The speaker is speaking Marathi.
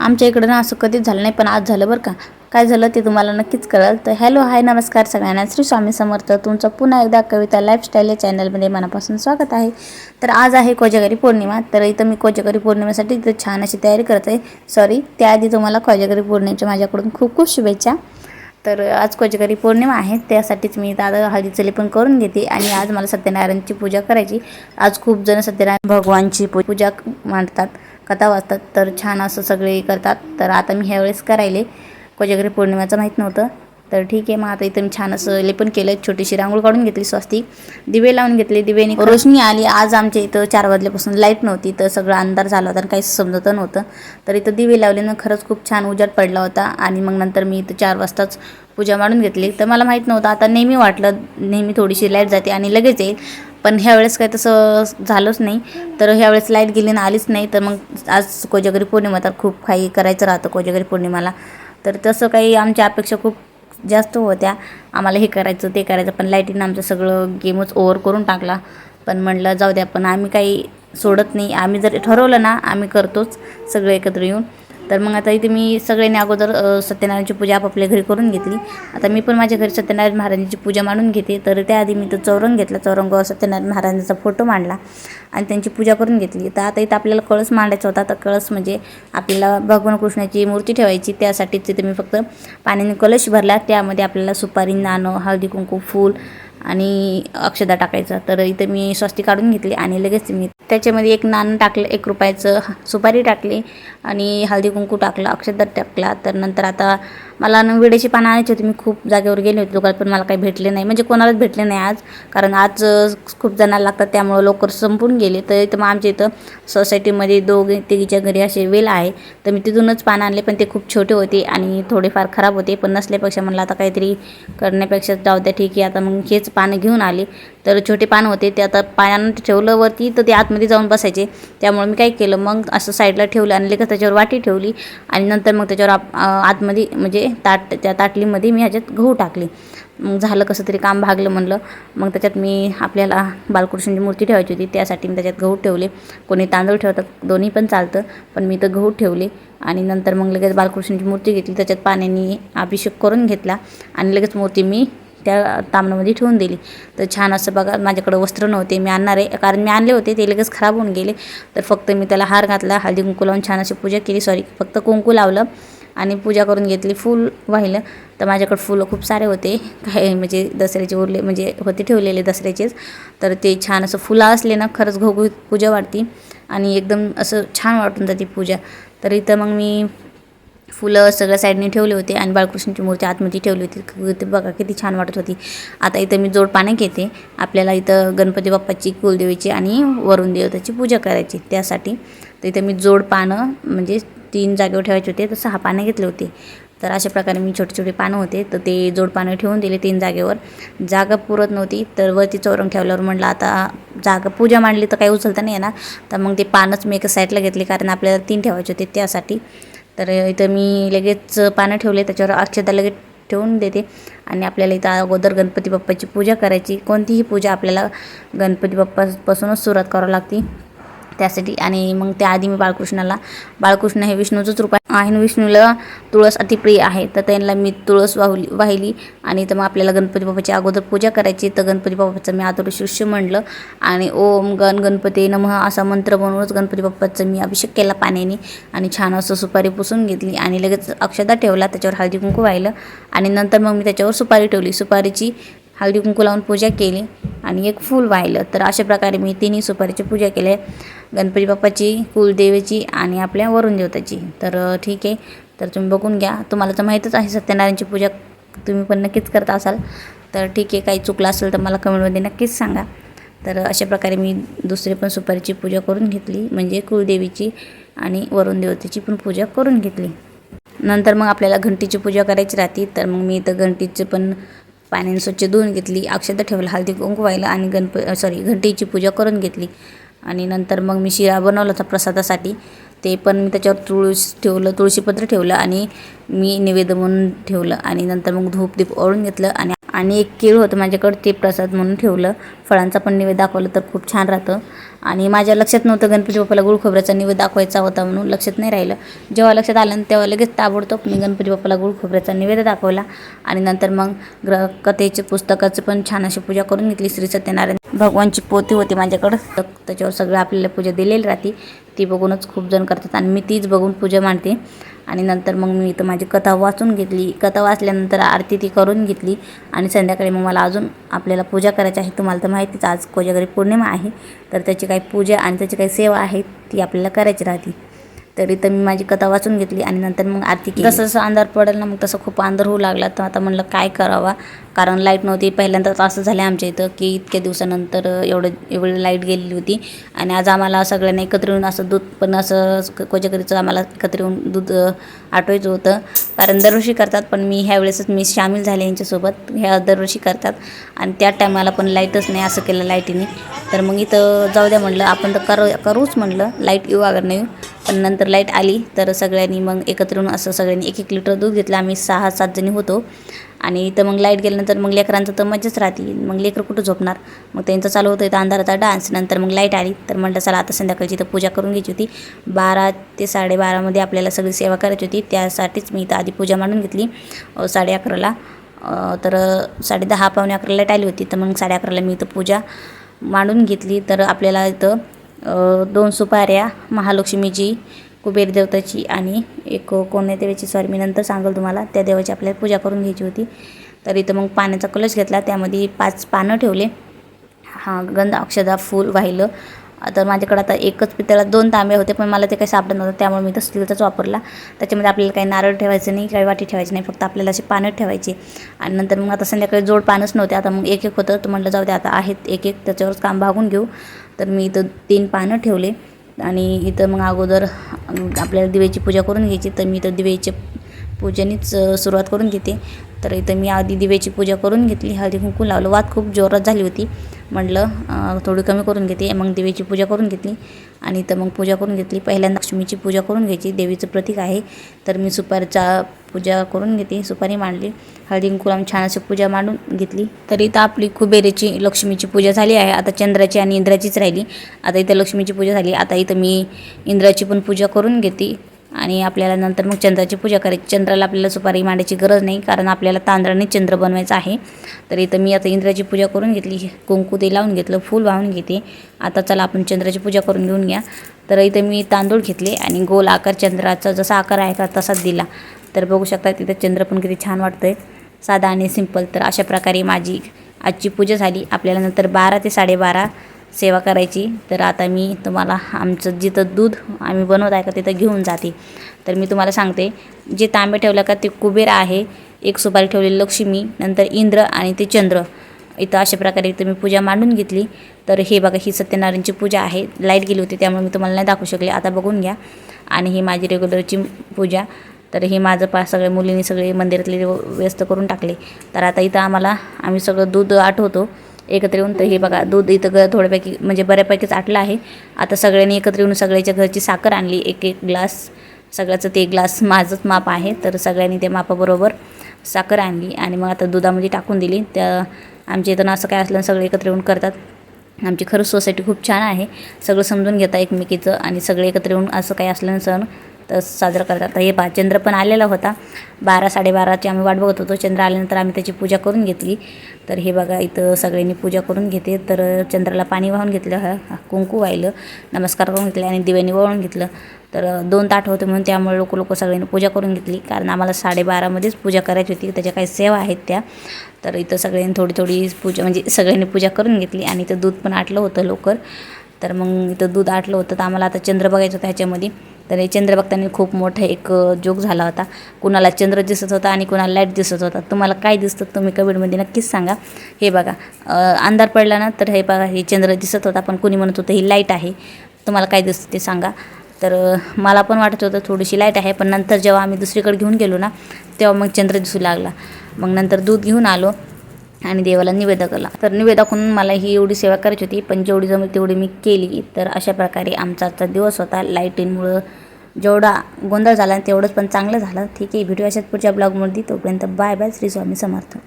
आमच्या इकडं ना असं कधीच झालं नाही, पण आज झालं बरं का. काय झालं ते तुम्हाला नक्कीच कळेल. तर हॅलो हाय नमस्कार सगळ्यांना, श्री स्वामी समर्थ. तुमचं पुन्हा एकदा कविता लाईफस्टाईल या चॅनलमध्ये मनापासून स्वागत आहे. तर आज आहे कोजागरी पौर्णिमा. तर इथं मी कोजागरी पौर्णिमेसाठी इथं छान अशी तयारी करत आहे. सॉरी, त्याआधी तुम्हाला कोजागरी पौर्णिमेच्या माझ्याकडून खूप खूप शुभेच्छा. तर आज कोजागरी पौर्णिमा आहे, त्यासाठीच मी दादा हळदीचं लेपन करून घेते. आणि आज मला सत्यनारायणची पूजा करायची. आज खूप जण सत्यनारायण भगवानची पूजा मांडतात, कथा वाचतात, तर छान असं सगळे करतात. तर आता मी ह्यावेळेस करायले. कोजागरी पौर्णिमेचं माहीत नव्हतं, तर ठीक आहे. मग आता इथं मी छान असं लेपन केलं. छोटीशी रांगोळ काढून घेतली, स्वस्तिक दिवे लावून घेतले. दिवेने रोशनी आली. आज आमच्या इथं 4 वाजल्यापासून लाईट नव्हती, तर सगळं अंधार झाला होता आणि काहीच समजत नव्हतं. तर इथं दिवे लावले ना, खरंच खूप छान उजाड पडला होता. आणि मग नंतर मी इथं 4 वाजताच पूजा मांडून घेतली. तर मला माहीत नव्हतं, आता नेहमी वाटलं नेहमी थोडीशी लाईट जाते आणि लगेच येईल, पण ह्यावेळेस काही तसं झालंच नाही. तर ह्यावेळेस लाईट गेली ना, आलीच नाही. तर मग आज कोजागरी पौर्णिमा, तर खूप काही करायचं राहतं कोजागरी पौर्णिमाला. तर तसं काही आमच्या अपेक्षा खूप जास्त होत्या, आम्हाला हे करायचं ते करायचं, पण लाईटीनं आमचं सगळं गेमच ओव्हर करून टाकला. पण म्हटलं जाऊ द्या, पण आम्ही काही सोडत नाही. आम्ही जर ठरवलं ना, आम्ही करतोच सगळे एकत्र येऊन. तर मग आता इथे मी सगळ्यांनी अगोदर सत्यनारायणची पूजा आपापल्या घरी करून घेतली. आता मी पण माझ्या घरी सत्यनारायण महाराजांची पूजा मांडून घेते. तर त्याआधी मी तर चौरंग घेतला, चौरंगावर सत्यनारायण महाराजांचा फोटो मांडला आणि त्यांची पूजा करून घेतली. तर आता इथं आपल्याला कळस मांडायचा होता. तर कळस म्हणजे आपल्याला भगवान कृष्णाची मूर्ती ठेवायची, त्यासाठीच तिथे मी फक्त पाण्याने कलश भरला. त्यामध्ये आपल्याला सुपारी, नाणं, हळदी कुंकू, फूल आणि अक्षदा टाकायचा. तर इथं मी स्वस्तिक काढून घेतली आणि लगेच मी त्याच्यामध्ये एक नाणं टाकलं, 1 रुपयाचं, सुपारी टाकली आणि हळदी कुंकू टाकलं, अक्षदा टाकला. तर नंतर आता मला विड्याची पानं आणायची होती. मी खूप जागेवर गेले होते दुकानात, पण मला काही भेटले नाही, म्हणजे कोणालाच भेटले नाही आज, कारण आज खूप जणांना लागतात, त्यामुळं लवकर संपून गेले. तर इथं मग आमच्या इथं सोसायटीमध्ये 2-3च्या घरी असे वेल आहे, तर मी तिथूनच पानं आणले. पण ते खूप छोटे होते आणि थोडेफार खराब होते, पण नसल्यापेक्षा म्हणलं आता काहीतरी करण्यापेक्षा जाऊ द्या, ठीक आहे. आता मग हेच पानं घेऊन आले. तर छोटे पानं होते ते, आता पाण्यानं ठेवलं वरती तर ते आतमध्ये जाऊन बसायचे, त्यामुळे मी काय केलं, मग असं साईडला ठेवलं आणि लगेच त्याच्यावर वाटी ठेवली. आणि नंतर मग त्याच्यावर आतमध्ये म्हणजे त्या ताटलीमध्ये मी ह्याच्यात गहू टाकले. मग झालं कसं तरी काम भागलं म्हणलं. मग त्याच्यात मी आपल्याला बालकृष्णाची मूर्ती ठेवायची होती, त्यासाठी मी त्याच्यात गहू ठेवले. कोणी तांदूळ ठेवतात, दोन्ही पण चालतं, पण मी तर गहू ठेवले. आणि नंतर मग लगेच बालकृष्णाची मूर्ती घेतली, त्याच्यात पाण्याने अभिषेक करून घेतला आणि लगेच मूर्ती मी त्या तामणामध्ये ठेवून दिली. तर छान असं बघा, माझ्याकडं वस्त्र नव्हते, मी आणणार आहे, कारण मी आणले होते ते लगेच खराब होऊन गेले. तर फक्त मी त्याला हार घातला, हळदी कुंकू लावून छान अशी पूजा केली. सॉरी, फक्त कुंकू लावलं आणि पूजा करून घेतली. फूल वाहिलं. तर माझ्याकडे फुलं खूप सारे होते, काय म्हणजे दसऱ्याचे उरले, म्हणजे होते ठेवलेले दसऱ्याचेच. तर ते छान असं फुलं असले ना, खरंच घवघवीत पूजा वाटते आणि एकदम असं छान वाटून जाते पूजा. तर इथं मग मी फुलं सगळ्या साईडने ठेवले होते आणि बाळकृष्णाची मूर्ती आतमध्ये ठेवली होती. ते बघा किती छान वाटत होती. आता इथं मी जोड पानं घेते. आपल्याला इथं गणपती बाप्पाची, कुलदेवीची आणि वरुण देवताची पूजा करायची, त्यासाठी. तर इथं मी जोड पानं म्हणजे 3 जागेवर ठेवायचे होते, तर 6 पानं घेतले होते. तर अशा प्रकारे मी छोटे छोटे पानं होते, तर ते जोड पानं ठेवून दिले 3 जागेवर. जागा पुरत नव्हती, तर वरती चौरंग ठेवल्यावर म्हटलं आता जागा पूजा मांडली तर काही उचलता नाही येणार, तर मग ते पानच मी एका साईडला घेतले, कारण आपल्याला 3 ठेवायचे होते त्यासाठी. तर इथं मी लगेच पानं ठेवले, त्याच्यावर अक्षता लगेच ठेवून देते. आणि आपल्याला इथं अगोदर गणपती बाप्पाची पूजा करायची. कोणतीही पूजा आपल्याला गणपती बाप्पापासूनच सुरुवात करावी लागते त्यासाठी. आणि मग त्याआधी मी बाळकृष्ण हे विष्णूचंच रूप आहे, विष्णूला तुळस अतिप्रिय आहे, तर त्यांना मी तुळस वाहिली. आणि तर मग आपल्याला गणपती बाप्पाची अगोदर पूजा करायची. तर गणपती बाप्पाचं मी आतुर शिष्य म्हणलं आणि ओम गणपती नमः असा मंत्र बनवूनच गणपती बाप्पाचं मी अभिषेक केला पाण्याने आणि छान असं सुपारी पुसून घेतली आणि लगेच अक्षता ठेवला, त्याच्यावर हळदी कुंकू वाहिलं आणि नंतर मग मी त्याच्यावर सुपारी ठेवली. सुपारीची हळदी कुंकू लावून पूजा केली आणि एक फूल वाहिलं. तर अशा प्रकारे मी 3 सुपारीची पूजा केली, गणपती बाप्पाची, कुलदेवीची आणि आपल्या वरुण देवताची. तर ठीक आहे. तर तुम्ही बघून घ्या, तुम्हाला तर माहीतच आहे सत्यनारायणची पूजा तुम्ही पण नक्कीच करत असाल. तर ठीक आहे, काही चुकलं असेल तर मला कमेंटमध्ये नक्कीच सांगा. तर अशा प्रकारे मी दुसरी पण सुपारीची पूजा करून घेतली, म्हणजे कुलदेवीची आणि वरुण देवतेची पण पूजा करून घेतली. नंतर मग आपल्याला घंटीची पूजा करायची राहते. तर मग मी इथं घंटीचं पण पाण्याने स्वच्छ धुवून घेतली, अक्षता ठेवलं, हळदी कुंकू वाहिलं आणि घंटीची पूजा करून घेतली. आणि नंतर मग मी शिरा बनवला होता प्रसादासाठी, ते पण मी त्याच्यावर तुळशीपत्र ठेवलं आणि मी नैवेद्य म्हणून ठेवलं. आणि नंतर मग धूप दीप ओढून घेतलं आणि एक केळ होतं माझ्याकडं, ते प्रसाद म्हणून ठेवलं. फळांचा पण नैवेद्य दाखवलं तर खूप छान राहतं. आणि माझ्या लक्षात नव्हतं गणपती बाप्पाला गुळ खोबऱ्याचा नैवेद्य दाखवायचा होता म्हणून, लक्षात नाही राहिलं. जेव्हा लक्षात आलं तेव्हा लगेच ताबडतोब मी गणपती बाप्पाला गुळ खोबऱ्याचा नैवेद्य दाखवला. आणि नंतर मग कथेचे पुस्तकाचं पण छान अशी पूजा करून घेतली. श्री सत्यनारायण भगवानची पोथी होती माझ्याकडं, त्याच्यावर सगळं आपल्याला पूजा दिलेली राहते. ती बघूनच खूप जण करतात आणि मी तीच बघून पूजा मांडते. आणि नंतर मग मी इथं माझी कथा वाचून घेतली. कथा वाचल्यानंतर आरती ती करून घेतली. आणि संध्याकाळी मग मला अजून आपल्याला पूजा करायची आहे. तुम्हाला तर माहितीच आज कोजागरी पौर्णिमा आहे, तर त्याची काही पूजा आणि त्याची काही सेवा आहे ती आपल्याला करायची राहते. तरी तर मी माझी कथा वाचून घेतली आणि नंतर मग आरती केली. जसं जसं अंधार पडेल ना, मग तसं खूप अंधार होऊ लागला. तर आता म्हणलं काय करावा, कारण लाईट नव्हती. पहिल्यांदाच असं झालं आमच्या इथं की इतक्या दिवसानंतर एवढी लाईट गेलेली होती. आणि आज आम्हाला सगळ्यांना एकत्र येऊन असं दूध पण असं कोजागरीचं आम्हाला एकत्र येऊन दूध आटवायचं होतं. कारण दरवर्षी करतात, पण मी ह्या वेळेसच मी सामील झाले यांच्यासोबत. ह्या दरवर्षी करतात आणि त्या टायमाला पण लाईटच नाही, असं केलं लाईटीने. तर मग इथं जाऊ द्या म्हणलं, आपण तर करूच म्हणलं, लाईट येऊ अगर नाही. पण नंतर लाईट आली तर सगळ्यांनी मग एकत्र येऊन असं सगळ्यांनी 1-1 लिटर दूध घेतलं. आम्ही 6-7 जणी होतो. आणि इथं मग लाईट गेल्यानंतर मग लेकरांचं तर मजाच राहते. मग लेकरं कुठं झोपणार, मग त्यांचं चालू होतं इथं अंधाराचा डान्स. नंतर मग लाईट आली तर म्हटलं चला आता संध्याकाळची इथं पूजा करून घ्यायची होती. 12 ते 12:30मध्ये आपल्याला सगळी सेवा करायची होती. त्यासाठीच मी इथं आधी पूजा मांडून घेतली 11:30ला. तर 10:30 पावणे 11 लाईट आली होती. तर मग 11:30ला मी इथं पूजा मांडून घेतली. तर आपल्याला इथं 2 सुपाऱ्या, महालक्ष्मीची, कुबेर देवताची आणि एक कोण्या देवाची, सॉरी मी नंतर सांगेल तुम्हाला, त्या देवाची आपल्याला पूजा करून घ्यायची होती. तर इथं मग पाण्याचा कलश घेतला, त्यामध्ये 5 पानं ठेवले. गंध, अक्षदा, फूल वाहिलं. तर माझ्याकडे आता एकच पितळात 2 तांबे होते, पण मला ते काही सापडत नव्हतं, त्यामुळे मी तर स्टीलचाच वापरला. त्याच्यामध्ये आपल्याला काही नारळ ठेवायचं नाही, काही वाटी ठेवायची नाही, फक्त आपल्याला असे पानं ठेवायचे. आणि नंतर मग आता संध्याकाळी जोड पानच नव्हते, आता मग 1-1 होतं. तर म्हटलं जाऊ दे आता आहेत 1-1, त्याच्यावरच काम भागून घेऊ. तर मी इथं 3 पानं ठेवले. आणि इथं मग अगोदर आपल्याला दिव्याची पूजा करून घ्यायची. तर मी इथं दिव्याच्या पूजेनेच सुरुवात करून घेते. तर इथं मी आधी दिव्याची पूजा करून घेतली, हळदी कुंकू लावलं. वाद खूप जोरात झाली होती, म्हटलं थोडी कमी करून घेते. मग दिव्याची पूजा करून घेतली आणि इथं मग पूजा करून घेतली. पहिल्यांदा लक्ष्मीची पूजा करून घ्यायची, देवीचं प्रतीक आहे. तर मी सुपारीचा पूजा करून घेते, सुपारी मांडली, हळदी कुंकू लावून छान अशी पूजा मांडून घेतली. तर इथं आपली कुबेराची, लक्ष्मीची पूजा झाली आहे. आता चंद्राची आणि इंद्राचीच राहिली. आता इथं लक्ष्मीची पूजा झाली, आता इथं मी इंद्राची पण पूजा करून घेते. आणि आपल्याला नंतर मग चंद्राची पूजा करायची. चंद्राला आपल्याला सुपारी मांडायची गरज नाही, कारण आपल्याला तांदळाने चंद्र बनवायचा आहे. तर इथं मी आता इंद्राची पूजा करून घेतली, कुंकू ते लावून घेतलं, फूल वाहून घेते. आता चला आपण चंद्राची पूजा करून घेऊन घ्या. तर इथं मी तांदूळ घेतले आणि गोल आकार चंद्राचा जसा आकार आहे का तसाच दिला. तर बघू शकता तिथं चंद्र पण किती छान वाटतंय, साधा आणि सिंपल. तर अशा प्रकारे माझी आजची पूजा झाली. आपल्याला नंतर 12 ते 12:30 सेवा करायची. तर आता मी तुम्हाला आमचं जिथं दूध आम्ही बनवत आहे का तिथं घेऊन जाते. तर मी तुम्हाला सांगते, जे तांबे ठेवलं का ते कुबेर आहे, 1 सुपारी ठेवलेली लक्ष्मी, नंतर इंद्र आणि ते चंद्र. इथं अशा प्रकारे इथं मी पूजा मांडून घेतली. तर हे बघा, ही सत्यनारायणची पूजा आहे. लाईट गेली होती त्यामुळे मी तुम्हाला नाही दाखवू शकले, आता बघून घ्या. आणि ही माझी रेग्युलरची पूजा. तर हे माझं सगळ्या मुलींनी सगळे मंदिरातले व्यस्त करून टाकले. तर आता इथं आम्ही सगळं दूध आठवतो एकत्र येऊन. तर हे बघा, दूध इथं थोड्यापैकी म्हणजे बऱ्यापैकीच आटलं आहे. आता सगळ्यांनी एकत्र येऊन सगळ्याच्या घरची साखर आणली, 1-1 ग्लास, सगळ्याचं ते ग्लास माझंच माप आहे. तर सगळ्यांनी ते मापाबरोबर साखर आणली आणि मग आता दुधामध्ये टाकून दिली. त्या आमच्या इथं असं काय असलं सगळे एकत्र येऊन करतात. आमची खरंच सोसायटी खूप छान आहे, सगळं समजून घेता एकमेकीचं आणि सगळे एकत्र येऊन असं काही असलं सण तर साजरा करतात. तर हे चंद्र पण आलेला होता, 12-12:30ची आम्ही वाट बघत होतो. चंद्र आल्यानंतर आम्ही त्याची पूजा करून घेतली. तर हे बघा, इथं सगळ्यांनी पूजा करून घेते. तर चंद्राला पाणी वाहून घेतलं, कुंकू वाहिलं, नमस्कार करून घेतले आणि दिव्याने वळून घेतलं. तर 2 ताट होते म्हणून त्यामुळे लोक सगळ्यांनी पूजा करून घेतली, कारण आम्हाला 12:30मध्येच पूजा करायची होती. त्याच्या काही सेवा आहेत त्या. तर इथं सगळ्यांनी थोडी पूजा म्हणजे सगळ्यांनी पूजा करून घेतली आणि इथं दूध पण आटलं होतं लवकर. तर मग इथं दूध आटलं होतं, तर आम्हाला आता चंद्र बघायचं होतं ह्याच्यामध्ये. तर हे चंद्र बघताना खूप मोठा एक जोक झाला होता. कुणाला चंद्र दिसत होता आणि कुणाला लाईट दिसत होता. तुम्हाला काय दिसतं तुम्ही कमेंटमध्ये नक्कीच सांगा. हे बघा, अंधार पडला ना, तर हे बघा, हे चंद्र दिसत होता, पण कुणी म्हणत होतं ही लाईट आहे. तुम्हाला काय दिसतं ते सांगा. तर मला पण वाटत होतं थोडीशी लाईट आहे, पण नंतर जेव्हा आम्ही दुसरीकडे घेऊन गेलो ना, तेव्हा मग चंद्र दिसू लागला. मग नंतर दूध घेऊन आलो आणि देवाला निवेद केला. तर निवेद दाखवून मला ही एवढी सेवा करायची होती, पण जेवढी जमेल तेवढी मी केली. तर अशा प्रकारे आमचा आजचा दिवस होता. लाईटींमुळं जेवढा गोंधळ झाला तेवढंच पण चांगलं झालं. ठीक आहे, व्हिडिओ अशाच पुढच्या ब्लॉगमध्ये. तोपर्यंत बाय बाय. श्री स्वामी समर्थ.